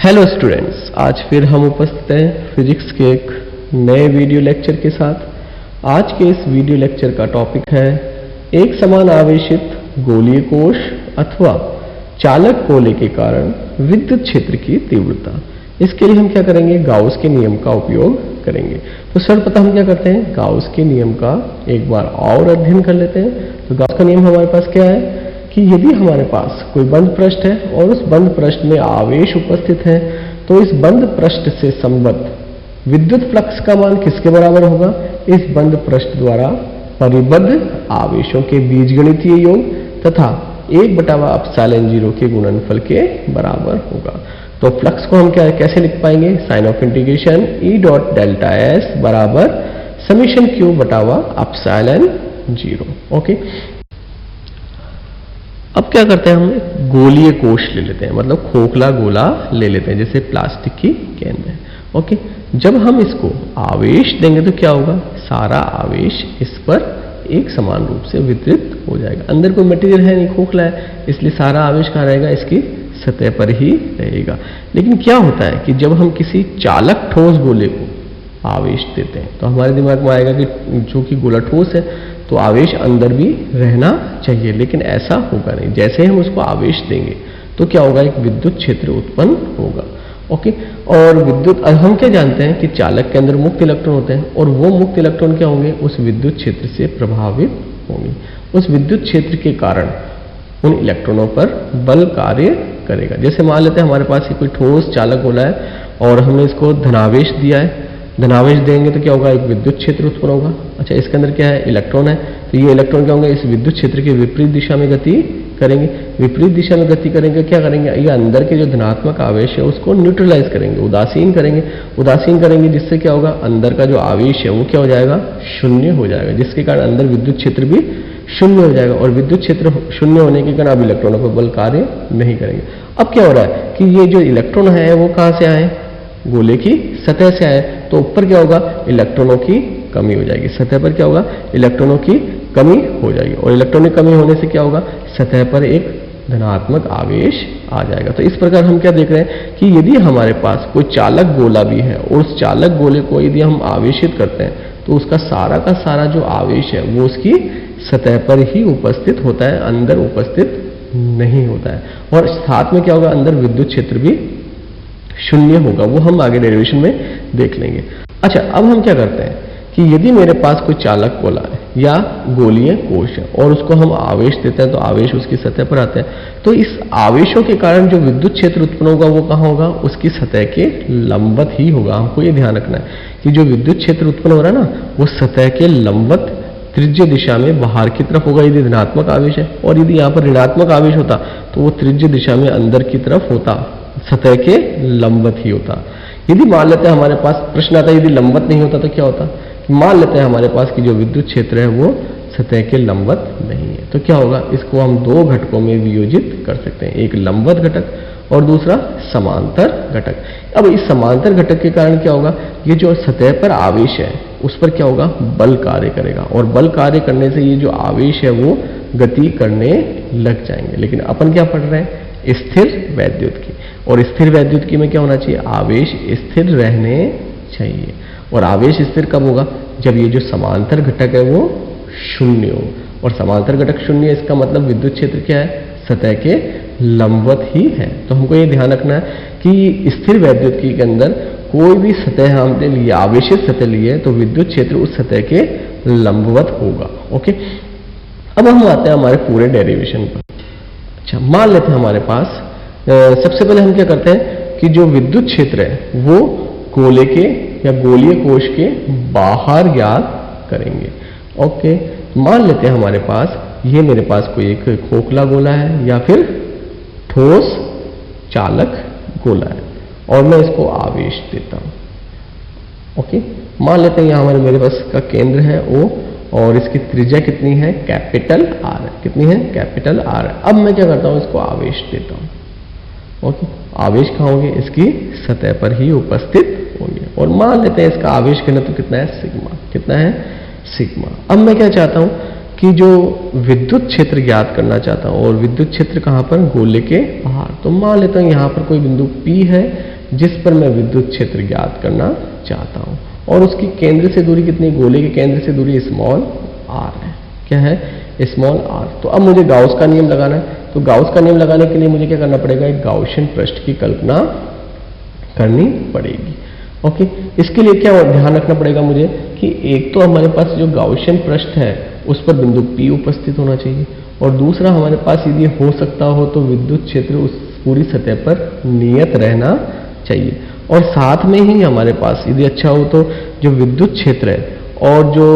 Hello students, आज फिर हम उपस्थित हैं फिजिक्स के एक नए वीडियो लेक्चर के साथ। आज के इस वीडियो लेक्चर का टॉपिक है एक समान आवेशित गोलीय कोश अथवा चालक गोले के कारण विद्युत क्षेत्र की तीव्रता। इसके लिए हम क्या करेंगे, गाउस के नियम का उपयोग करेंगे। तो सर्वप्रथम हम क्या करते हैं, गाउस के नियम का एक बार और अध्ययन कर लेते हैं। तो गाउस का नियम हमारे पास क्या है कि यदि हमारे पास कोई बंद पृष्ठ है और उस बंद पृष्ठ में आवेश उपस्थित है तो इस बंद पृष्ठ से संबद्ध विद्युत फ्लक्स का मान किसके बराबर होगा, इस बंद पृष्ठ द्वारा परिबद्ध आवेशों के बीजगणितीय योग तथा 1/ε0 के गुणनफल के बराबर होगा। तो फ्लक्स को हम कैसे लिख पाएंगे, sign of integration E dot delta S बराबर समीशन Q/ε0। ओके, अब क्या करते हैं, हम गोलीय कोश ले लेते हैं, मतलब खोखला गोला ले लेते हैं, जैसे प्लास्टिक की गेंद है। ओके, जब हम इसको आवेश देंगे तो क्या होगा, सारा आवेश इस पर एक समान रूप से वितरित हो जाएगा। अंदर कोई मटेरियल है नहीं, खोखला है, इसलिए सारा आवेश कहाँ रहेगा, इसकी सतह पर ही रहेगा। लेकिन क्या होता है कि जब हम किसी चालक ठोस गोले को आवेश देते हैं तो हमारे दिमाग में आएगा कि जो कि गोला ठोस है तो आवेश अंदर भी रहना चाहिए, लेकिन ऐसा होगा नहीं। जैसे ही हम उसको आवेश देंगे तो क्या होगा, एक विद्युत क्षेत्र उत्पन्न होगा। ओके, और विद्युत, हम क्या जानते हैं कि चालक के अंदर मुक्त इलेक्ट्रॉन होते हैं और वो मुक्त इलेक्ट्रॉन क्या होंगे, उस विद्युत क्षेत्र से प्रभावित होंगे। उस विद्युत क्षेत्र के कारण उन इलेक्ट्रॉनों पर बल कार्य करेगा। जैसे मान लेते हैं हमारे पास कोई ठोस चालक गोला है और हमने इसको धनावेश दिया है, धनावेश देंगे तो क्या होगा, एक विद्युत क्षेत्र उत्पन्न होगा। अच्छा, इसके अंदर क्या है, इलेक्ट्रॉन है, तो ये इलेक्ट्रॉन क्या होंगे, इस विद्युत क्षेत्र के विपरीत दिशा में गति करेंगे। विपरीत दिशा में गति करेंगे, क्या करेंगे, ये अंदर के जो धनात्मक आवेश है उसको न्यूट्रलाइज करेंगे, उदासीन करेंगे। उदासीन करेंगे जिससे क्या होगा, अंदर का जो आवेश है वो क्या हो जाएगा, शून्य हो जाएगा, जिसके कारण अंदर विद्युत क्षेत्र भी शून्य हो जाएगा। और विद्युत क्षेत्र शून्य होने के कारण अब इलेक्ट्रॉनों पर बल कार्य नहीं करेंगे। अब क्या हो रहा है कि ये जो इलेक्ट्रॉन है वो कहाँ से आए, गोले की सतह से आए, तो ऊपर क्या होगा, इलेक्ट्रॉनों की कमी हो जाएगी। सतह पर क्या होगा, इलेक्ट्रॉनों की कमी हो जाएगी और इलेक्ट्रॉनों की कमी होने से क्या होगा, सतह पर एक धनात्मक आवेश आ जाएगा। तो इस प्रकार हम क्या देख रहे हैं कि यदि हमारे पास कोई चालक गोला भी है और उस चालक गोले को यदि हम आवेशित करते हैं तो उसका सारा का सारा जो आवेश है वो उसकी सतह पर ही उपस्थित होता है, अंदर उपस्थित नहीं होता है। और साथ में क्या होगा, अंदर विद्युत क्षेत्र भी शून्य होगा, वो हम आगे डेरिवेशन में देख लेंगे। अच्छा, अब हम क्या करते हैं कि यदि मेरे पास कोई चालक गोला है या गोलीय कोश है और उसको हम आवेश देते हैं तो आवेश उसकी सतह पर आते हैं, तो इस आवेशों के कारण जो विद्युत क्षेत्र उत्पन्न होगा वो कहाँ होगा, उसकी सतह के लंबवत ही होगा। हमको ये ध्यान रखना है कि जो विद्युत क्षेत्र उत्पन्न हो रहा है ना, वो सतह के लंबवत त्रिज्य दिशा में बाहर की तरफ होगा यदि धनात्मक आवेश है, और यदि यहाँ पर ऋणात्मक आवेश होता तो वो त्रिज्य दिशा में अंदर की तरफ होता, सतह के लंबवत ही होता। यदि मान लेते हैं हमारे पास प्रश्न आता है यदि लंबवत नहीं होता तो क्या होता, मान लेते हैं हमारे पास कि जो विद्युत क्षेत्र है वो सतह के लंबवत नहीं है, तो क्या होगा, इसको हम दो घटकों में वियोजित कर सकते हैं, एक लंबवत घटक और दूसरा समांतर घटक। अब इस समांतर घटक के कारण क्या होगा, ये जो सतह पर आवेश है उस पर क्या होगा, बल कार्य करेगा और बल कार्य करने से ये जो आवेश है वो गति करने लग जाएंगे। लेकिन अपन क्या पढ़ रहे हैं, स्थिर वैद्युत की, और स्थिर वैद्युत की में क्या होना चाहिए, आवेश स्थिर रहने चाहिए। और आवेश स्थिर कब होगा, जब ये जो समांतर घटक है वो शून्य हो, और समांतर घटक शून्य है, इसका मतलब विद्युत क्षेत्र क्या है, सतह के लंबवत ही है। तो हमको ये ध्यान रखना है कि स्थिर वैद्युत की के अंदर कोई भी सतह हमने लिया, आवेशित सतह ली है, तो विद्युत क्षेत्र उस सतह के लंबवत होगा। ओके, अब हम आते हैं हमारे पूरे डेरिवेशन पर। अच्छा, मान लेते हैं हमारे पास सबसे पहले हम क्या करते हैं कि जो विद्युत क्षेत्र है वो गोले के या गोलीय कोश के बाहर ज्ञात करेंगे। ओके, मान लेते हैं हमारे पास ये मेरे पास कोई एक खोखला गोला है या फिर ठोस चालक गोला है और मैं इसको आवेश देता हूं। ओके, मान लेते हैं यहाँ हमारे मेरे पास का केंद्र है O और इसकी त्रिज्या कितनी है, कैपिटल R है। कितनी है, कैपिटल R है। अब मैं क्या करता हूं, इसको आवेश देता हूं। ओके, आवेश कहाँ होंगे, इसकी सतह पर ही उपस्थित होंगे और मान लेते हैं इसका आवेश घनत्व कितना है, सिग्मा। कितना है, सिग्मा। अब मैं क्या चाहता हूं कि जो विद्युत क्षेत्र ज्ञात करना चाहता हूं, और विद्युत क्षेत्र कहां पर, गोले के बाहर। तो मान लेता हूं यहां पर कोई बिंदु P है जिस पर मैं विद्युत क्षेत्र ज्ञात करना चाहता हूं, और उसकी केंद्र से दूरी कितनी, गोले के केंद्र से दूरी स्मॉल आर है। क्या है, स्मॉल आर। तो अब मुझे गाउस का नियम लगाना है, तो गाउस का नियम लगाने के लिए मुझे क्या करना पड़ेगा, एक गाउसियन पृष्ठ की कल्पना करनी पड़ेगी। ओके, इसके लिए क्या ध्यान रखना पड़ेगा मुझे कि एक तो हमारे पास जो गाउसियन पृष्ठ है उस पर बिंदु P उपस्थित होना चाहिए, और दूसरा हमारे पास यदि हो सकता हो तो विद्युत क्षेत्र उस पूरी सतह पर नियत रहना चाहिए, और साथ में ही हमारे पास यदि अच्छा हो तो जो विद्युत क्षेत्र है और जो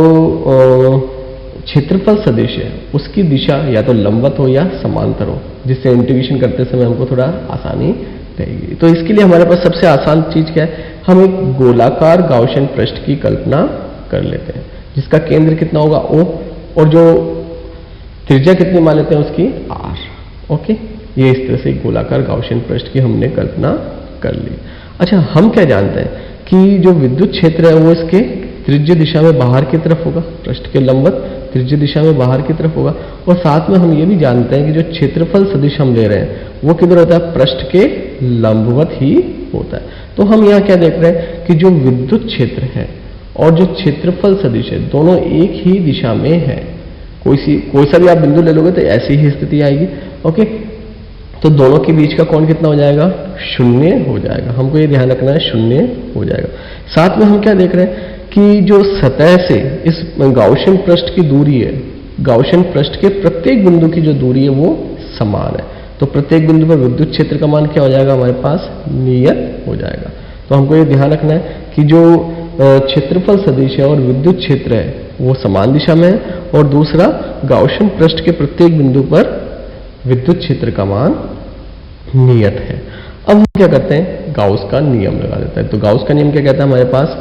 क्षेत्रफल सदिश है उसकी दिशा या तो लंबवत हो या समांतर हो, जिससे इंटीग्रेशन करते समय हमको थोड़ा आसानी रहेगी। तो इसके लिए हमारे पास सबसे आसान चीज क्या है, हम एक गोलाकार गाउसियन पृष्ठ की कल्पना कर लेते हैं जिसका केंद्र कितना होगा O, और जो त्रिज्या कितनी मान लेते हैं उसकी R। ओके, ये इस तरह से एक गोलाकार गाउसियन पृष्ठ की हमने कल्पना कर ली। अच्छा, हम क्या जानते हैं कि जो विद्युत क्षेत्र है वो इसके त्रिज्य दिशा में बाहर की तरफ होगा, पृष्ठ के लंबवत त्रिज्य दिशा में बाहर की तरफ होगा, और साथ में हम ये भी जानते हैं कि जो क्षेत्रफल सदिश हम ले रहे हैं वो किधर होता है, पृष्ठ के लंबवत ही होता है। तो हम यहाँ क्या देख रहे हैं कि जो विद्युत क्षेत्र है और जो क्षेत्रफल सदिश है दोनों एक ही दिशा में है। कोई सा भी आप बिंदु ले लोगे तो ऐसी ही स्थिति आएगी। ओके, तो दोनों के बीच का कोण कितना हो जाएगा, शून्य हो जाएगा। हमको ये ध्यान रखना है, शून्य हो जाएगा। साथ में हम क्या देख रहे हैं कि जो सतह से इस गाउसियन पृष्ठ की दूरी है, गाउसियन पृष्ठ के प्रत्येक बिंदु की जो दूरी है वो समान है, तो प्रत्येक बिंदु पर विद्युत क्षेत्र का मान क्या हो जाएगा, हमारे पास नियत हो जाएगा। तो हमको ये ध्यान रखना है कि जो क्षेत्रफल सदिश है और विद्युत क्षेत्र है वो समान दिशा में है, और दूसरा गाउसियन पृष्ठ के प्रत्येक बिंदु पर विद्युत क्षेत्र का मान नियत है। अब हम क्या करते हैं, गाउस का नियम लगा देते हैं। तो गाउस का नियम क्या कहता है हमारे पास,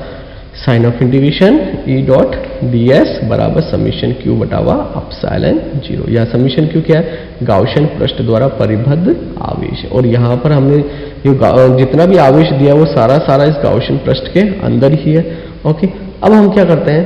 sign of integration E dot ds बराबर समीशन Q बटावा अपसाइलन 0। यह समीशन Q क्या है, गाउसियन पृष्ठ द्वारा परिबद्ध आवेश है, और यहाँ पर हमने जितना भी आवेश दिया वो सारा इस गाउसियन पृष्ठ के अंदर ही है। ओके, अब हम क्या करते हैं,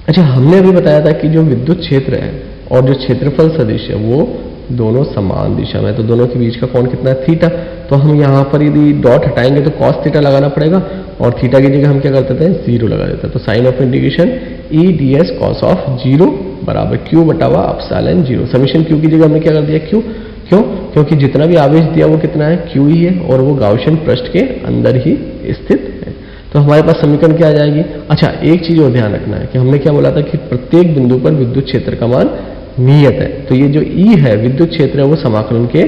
अच्छा हमने अभी बताया था कि जो विद्युत क्षेत्र है और जो क्षेत्रफल सदिश है वो दोनों समान दिशा में, तो दोनों के बीच का कोण कितना है, थीटा। तो हम यहाँ पर यदि डॉट हटाएंगे तो कॉस थीटा लगाना पड़ेगा, और थीटा की जगह हम क्या कर देते हैं, 0 लगा देते हैं। तो sign of integration E ds cos of 0 बराबर Q बटावा अपसाइलन 0। समीशन Q की जगह हमने क्या कर दिया, Q। क्यों, क्योंकि जितना भी आवेश दिया वो कितना है, Q ही है, और वो गाउसियन पृष्ठ के अंदर ही स्थित है। तो हमारे पास समीकरण क्या आ जाएगी। अच्छा, एक चीज और ध्यान रखना है कि हमने क्या बोला था कि प्रत्येक बिंदु पर विद्युत क्षेत्र का मान नियत है, तो ये जो E है विद्युत क्षेत्र है वो समाकलन के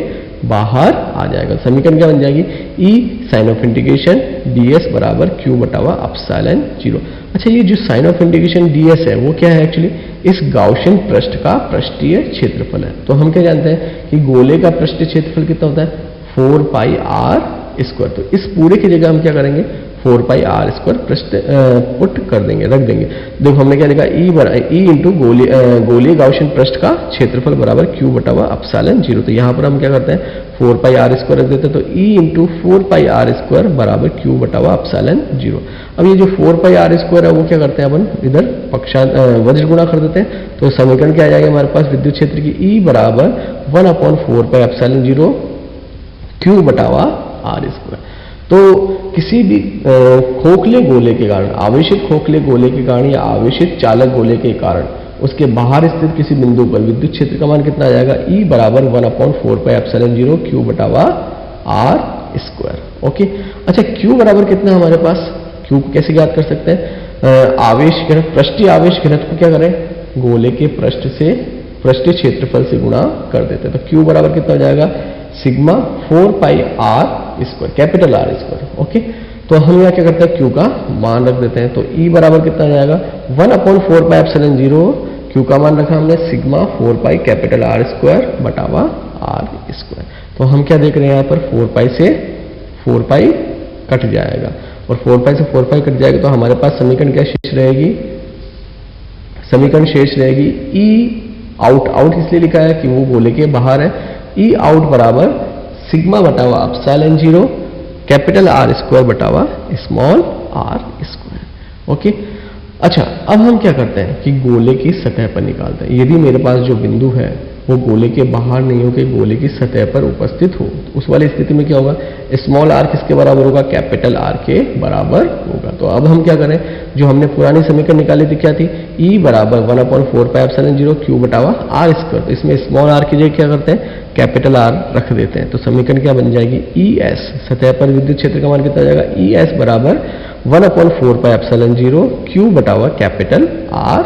बाहर आ जाएगा। समीकरण क्या बन जाएगी, E sign of integration ds बराबर Q बटावा अपसाइलन 0। अच्छा, ये जो साइन ऑफ इंटीग्रेशन ds है वो क्या है, एक्चुअली इस गाउसियन पृष्ठ का पृष्ठीय क्षेत्रफल है। तो हम क्या जानते हैं कि गोले का पृष्ठीय क्षेत्रफल कितना होता है, 4 पाई r स्क्वायर। तो इस पूरे की जगह हम क्या करेंगे, 4 पाई r स्क्वायर पृष्ठ पुट कर देंगे, रख देंगे। देखो हमने क्या लिखा, E इंटू गोलीय गाउसियन पृष्ठ का क्षेत्रफल बराबर Q बटावा अपसाइलन 0। तो यहाँ पर हम क्या करते हैं, 4 पाई r स्क्वायर रख देते हैं, तो E इंटू 4 पाई r स्क्वायर बराबर Q बटावा अपसाइलन 0। अब ये जो 4 पाई r स्क्वायर है वो क्या करते हैं, अपन इधर वज्र गुणा कर देते हैं। तो समीकरण क्या आ जाएगा हमारे पास, विद्युत क्षेत्र की E बराबर 1/4 पाई अपसाइलन 0 Q बटावा r स्क्वायर। तो किसी भी खोखले गोले के कारण, आवेशित खोखले गोले के कारण या आवेशित चालक गोले के कारण उसके बाहर स्थित किसी बिंदु पर विद्युत क्षेत्र का मान कितना आ जाएगा, E बराबर 1/4 pi epsilon 0 Q बटावा r square. Okay, अच्छा Q बराबर कितना है हमारे पास, Q को कैसे ज्ञात कर सकते हैं, आवेश घनत्व, पृष्ठीय आवेश घनत्व को क्या करें, गोले के पृष्ठीय क्षेत्रफल से गुणा कर देते हैं। तो Q बराबर कितना हो जाएगा, सिग्मा 4 पाई r square, capital R square. Okay, तो हम यहाँ क्या करते हैं, Q का मान रख देते हैं। तो E बराबर कितना आ जाएगा, 1/4 पाई एप्सिलॉन 0 Q का मान रखा हमने sigma 4 pi capital R square बटावा R स्क्वायर। तो हम क्या देख रहे हैं यहाँ पर, 4 पाई से 4 पाई कट जाएगा, और 4 पाई से 4 पाई कट जाएगा, तो हमारे पास समीकरण क्या शेष रहेगी, समीकरण शेष रहेगी E आउट इसलिए लिखा है कि वो गोले के बाहर है, E आउट बराबर सिग्मा बटावा एप्सिलॉन 0 कैपिटल R स्क्वायर बटावा स्मॉल r स्क्वायर। ओके, अच्छा अब हम क्या करते हैं कि गोले की सतह पर निकालते हैं। यदि मेरे पास जो बिंदु है वो गोले के बाहर नहीं हो के गोले की सतह पर उपस्थित हो। उस वाली स्थिति में क्या होगा, स्मॉल आर किसके बराबर होगा, कैपिटल आर के बराबर होगा। तो अब हम क्या करें, जो हमने पुरानी समीकरण निकाली थी क्या थी, E बराबर 1/4πε0 Q बटावा आर स्क्वायर। तो इसमें स्मॉल आर की जगह क्या करते हैं, कैपिटल आर रख देते हैं। तो समीकरण क्या बन जाएगी, ES सतह पर विद्युत क्षेत्र का मान कितना जाएगा, ES बराबर 1/4πε0 Q बटावा कैपिटल आर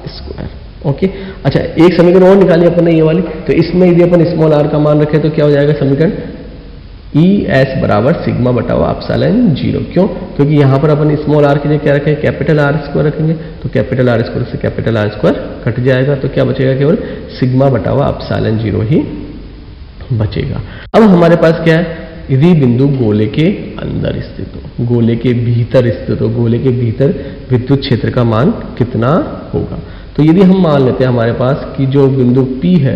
स्क्वायर। ओके, अच्छा एक समीकरण और निकाली अपन ने ये वाली, तो इसमें यदि अपन स्मॉल आर का मान रखें तो क्या हो जाएगा समीकरण, ES बराबर सिग्मा बटावा एप्सिलॉन 0। क्यों, क्योंकि यहां पर अपन स्मॉल आर की जगह क्या रखें, कैपिटल आर स्क्वायर रखेंगे। तो कैपिटल आर स्क्वायर से कैपिटल आर स्क्वायर कट जाएगा, तो क्या बचेगा, केवल सिग्मा बटावा एप्सिलॉन 0 ही बचेगा। अब हमारे पास क्या है, यदि बिंदु गोले के अंदर स्थित हो, गोले के भीतर स्थित हो, गोले के भीतर विद्युत क्षेत्र का मान कितना होगा। तो यदि हम मान लेते हैं हमारे पास कि जो बिंदु P है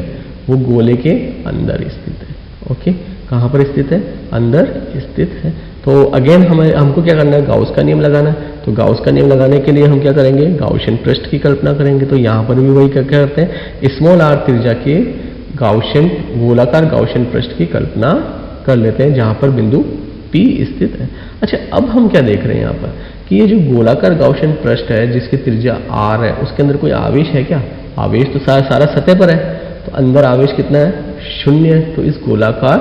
वो गोले के अंदर स्थित है। ओके, कहाँ पर स्थित है, अंदर स्थित है। तो अगेन हमको क्या करना है, गाउस का नियम लगाना है। तो गाउस का नियम लगाने के लिए हम क्या करेंगे, गाउसियन पृष्ठ की कल्पना करेंगे। तो यहाँ पर भी वही क्या करते हैं, स्मॉल आर त्रिज्या के गाउसियन गोलाकार गाउसियन पृष्ठ की कल्पना कर लेते हैं जहां पर बिंदु P स्थित है। अच्छा, अब हम क्या देख रहे हैं यहाँ पर कि ये जो गोलाकार गाउसियन पृष्ठ है जिसकी त्रिज्या r है, उसके अंदर कोई आवेश है क्या, आवेश तो सारा सतह पर है। तो अंदर आवेश कितना है, 0 है। तो इस गोलाकार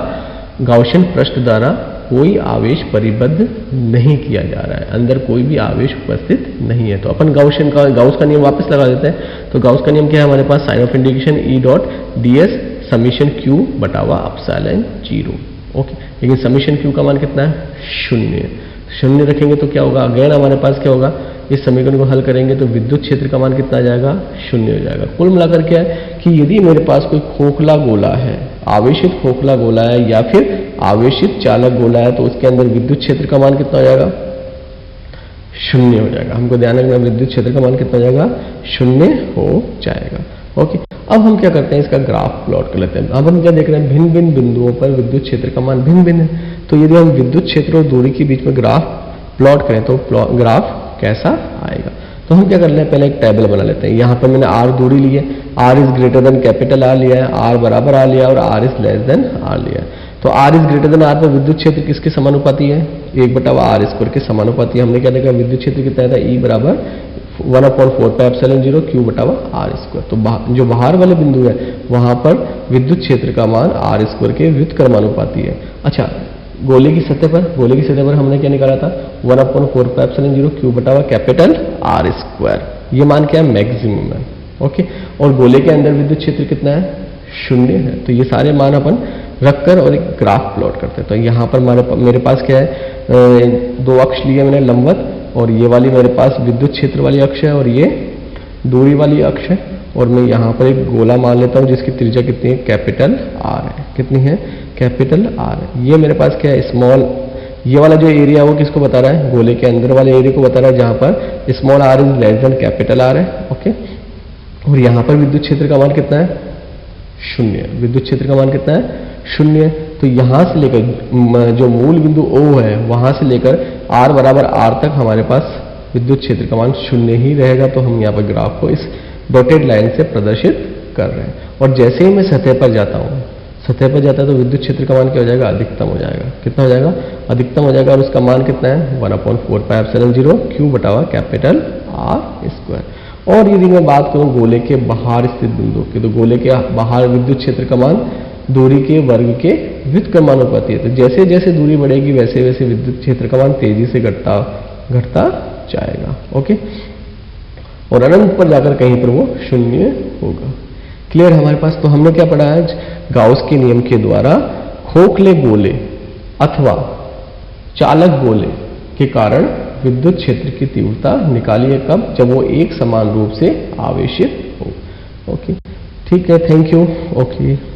गाउसियन पृष्ठ द्वारा कोई आवेश परिबद्ध नहीं किया जा रहा है, अंदर कोई भी आवेश उपस्थित नहीं है। तो अपन गाउस का नियम वापस लगा देते हैं। तो गाउस का नियम क्या है हमारे पास, sign of indication E dot ds summation Q बटावा एप्सिलॉन 0। ओके, लेकिन समीशन Q का मान कितना है, 0। 0 रखेंगे तो क्या होगा, अगेन हमारे पास क्या होगा, इस समीकरण को हल करेंगे तो विद्युत क्षेत्र का मान कितना आ जाएगा, 0 हो जाएगा। कुल मिलाकर क्या है कि यदि मेरे पास कोई खोखला गोला है, आवेशित खोखला गोला है या फिर आवेशित चालक गोला है, तो उसके अंदर विद्युत क्षेत्र का मान कितना हो जाएगा, 0 हो जाएगा। हमको ध्यान रखना, विद्युत क्षेत्र का मान कितना हो जाएगा, 0 हो जाएगा। ओके, अब हम क्या करते हैं, इसका ग्राफ प्लॉट कर लेते हैं। अब हम क्या देख रहे हैं, भिन्न भिन्न बिंदुओं पर विद्युत क्षेत्र का मान भिन्न भिन्न है। तो यदि हम विद्युत क्षेत्र और दूरी के बीच में ग्राफ प्लॉट करें तो ग्राफ कैसा आएगा। तो हम क्या कर लें, पहले एक टेबल बना लेते हैं। यहाँ पर मैंने r दूरी ली है, r is greater than capital R लिया है, r बराबर R लिया और r is less than R लिया है। तो r is greater than R पर विद्युत क्षेत्र किसके समानुपाती है, 1/r² के समानुपाती। हमने क्या देखा, विद्युत क्षेत्र कितना था, E बराबर 1/4πε0 Q बटावा r²। तो जो बाहर वाले बिंदु है वहां पर विद्युत क्षेत्र का मान r² के व्युत्क्रमानुपाती है। अच्छा, गोले की सतह पर हमने क्या निकाला था, 1/4πε0 Q बटावा कैपिटल r²। ये मान क्या है, मैक्सिमम है। ओके, और गोले के अंदर विद्युत क्षेत्र कितना है, 0 है। तो ये सारे मान अपन रखकर और एक ग्राफ प्लॉट करते हैं। तो यहाँ पर मेरे पास क्या है, 2 अक्ष लिए मैंने लंबवत, और ये वाली मेरे पास विद्युत क्षेत्र वाली अक्ष है और ये दूरी वाली अक्ष है। और मैं यहाँ पर एक गोला मान लेता हूँ जिसकी त्रिज्या कितनी है, कैपिटल R है। कितनी है, कैपिटल R है। ये मेरे पास क्या है, स्मॉल, ये वाला जो एरिया है वो किसको बता रहा है, गोले के अंदर वाले एरिया को बता रहा है जहाँ पर small r is less than capital R है। ओके, और यहाँ पर विद्युत क्षेत्र का मान कितना है, 0 है। विद्युत क्षेत्र का मान कितना है, 0 है। तो यहाँ से लेकर जो मूल बिंदु O है वहां से लेकर r बराबर R तक हमारे पास विद्युत क्षेत्र का मान 0 ही रहेगा। तो हम यहाँ पर ग्राफ को इस डॉटेड लाइन से प्रदर्शित कर रहे हैं। और जैसे ही मैं सतह पर जाता हूँ, तो विद्युत क्षेत्र का मान क्या हो जाएगा, अधिकतम हो जाएगा। कितना हो जाएगा, अधिकतम हो जाएगा। और उसका मान कितना है, 1/4πε0 Q बटावा कैपिटल R²। और यदि मैं बात करूं गोले के बाहर स्थित बिंदु की, तो गोले के बाहर विद्युत क्षेत्र का मान दूरी के वर्ग के व्युत्क्रमानुपाती है। तो जैसे जैसे दूरी बढ़ेगी वैसे वैसे विद्युत क्षेत्र का मान तेजी से घटता जाएगा। ओके, और अनंत पर जाकर कहीं पर वो 0 होगा। क्लियर हमारे पास। तो हमने क्या पढ़ा आज, गाउस के नियम के द्वारा खोखले गोले अथवा चालक गोले के कारण विद्युत क्षेत्र की तीव्रता निकाली है। कब, जब वो एक समान रूप से आवेशित हो। ओके, ठीक है, थैंक यू। ओके।